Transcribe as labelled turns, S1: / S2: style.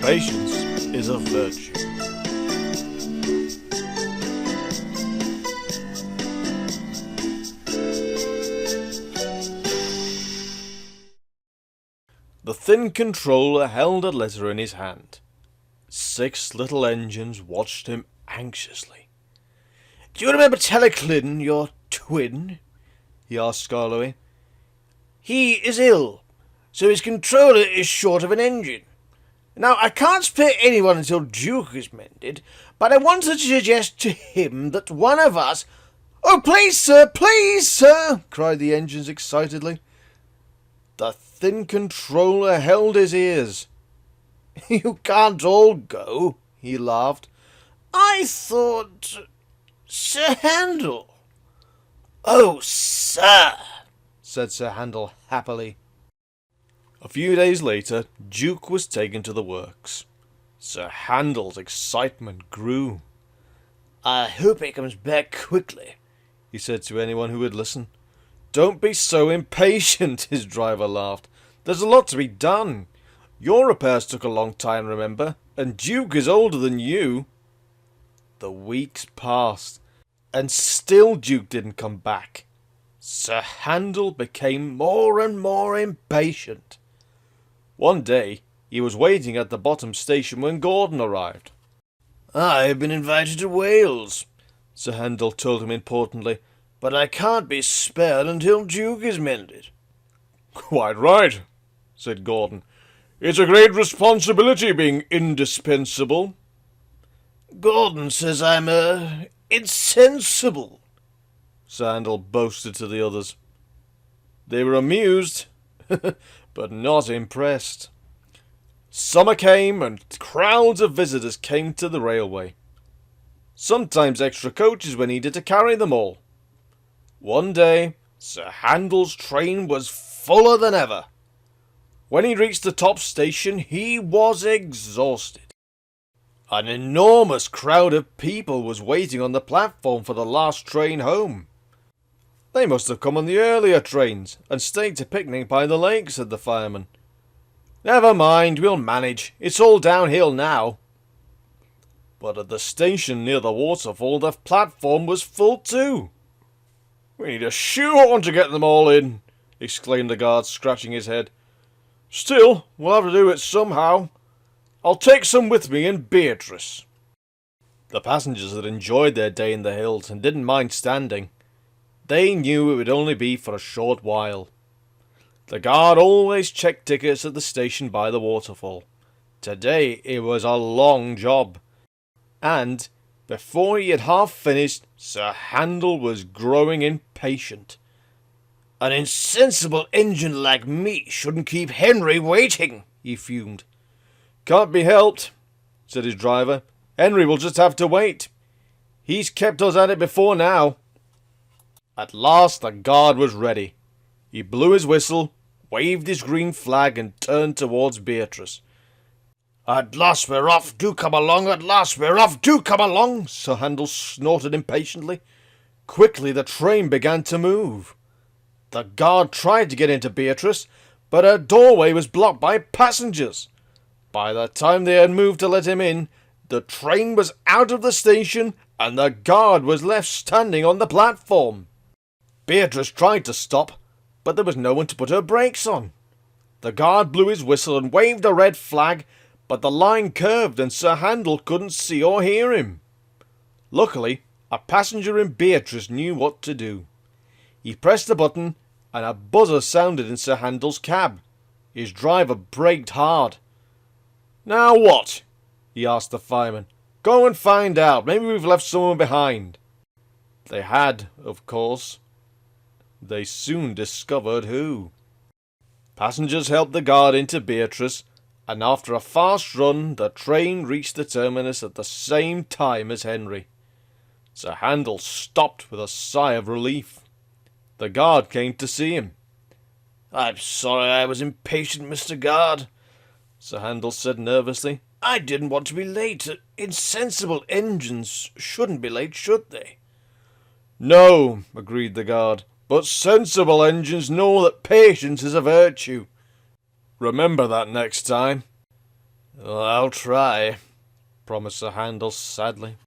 S1: Patience is a virtue. The thin controller held a letter in his hand. 6 little engines watched him anxiously. "Do you remember Talyllyn, your twin?" he asked scarily. "He is ill, so his controller is short of an engine. Now, I can't spare anyone until Duke is mended, but I want to suggest to him that one of us—" "Oh, please, sir!" cried the engines excitedly. The thin controller held his ears. "You can't all go," he laughed. "I thought— Sir Handel." "Oh, sir," said Sir Handel happily. A few days later, Duke was taken to the works. Sir Handel's excitement grew. "I hope he comes back quickly," he said to anyone who would listen. "Don't be so impatient," his driver laughed. "There's a lot to be done. Your repairs took a long time, remember, and Duke is older than you." The weeks passed, and still Duke didn't come back. Sir Handel became more and more impatient. One day, he was waiting at the bottom station when Gordon arrived. "I've been invited to Wales," Sir Handel told him importantly, "but I can't be spared until Duke is mended." "Quite right," said Gordon. "It's a great responsibility being indispensable." "Gordon says I'm, insensible," Sir Handel boasted to the others. They were amused, but not impressed. Summer came, and crowds of visitors came to the railway. Sometimes extra coaches were needed to carry them all. One day, Sir Handel's train was fuller than ever. When he reached the top station, he was exhausted. An enormous crowd of people was waiting on the platform for the last train home. "They must have come on the earlier trains and stayed to picnic by the lake," said the fireman. "Never mind, we'll manage. It's all downhill now." But at the station near the waterfall, the platform was full too. "We need a shoehorn to get them all in," exclaimed the guard, scratching his head. "Still, we'll have to do it somehow. I'll take some with me and Beatrice." The passengers had enjoyed their day in the hills and didn't mind standing. They knew it would only be for a short while. The guard always checked tickets at the station by the waterfall. Today it was a long job. And, before he had half finished, Sir Handel was growing impatient. "An insensible engine like me shouldn't keep Henry waiting," he fumed. "Can't be helped," said his driver. "Henry will just have to wait. He's kept us at it before now." At last the guard was ready. He blew his whistle, waved his green flag, and turned towards Beatrice. "At last we're off, do come along, at last we're off, do come along," Sir Handel snorted impatiently. Quickly the train began to move. The guard tried to get into Beatrice, but her doorway was blocked by passengers. By the time they had moved to let him in, the train was out of the station, and the guard was left standing on the platform. Beatrice tried to stop, but there was no one to put her brakes on. The guard blew his whistle and waved a red flag, but the line curved and Sir Handel couldn't see or hear him. Luckily, a passenger in Beatrice knew what to do. He pressed a button, and a buzzer sounded in Sir Handel's cab. His driver braked hard. "Now what?" he asked the fireman. "Go and find out. Maybe we've left someone behind." They had, of course. They soon discovered who. Passengers helped the guard into Beatrice, and after a fast run, the train reached the terminus at the same time as Henry. Sir Handel stopped with a sigh of relief. The guard came to see him. "I'm sorry I was impatient, Mr. Guard. Sir Handel said nervously. I didn't want to be late. Insensible engines shouldn't be late, should they? No, agreed the guard, but sensible engines know that patience is a virtue. Remember that next time. I'll try, promised Sir Handel sadly.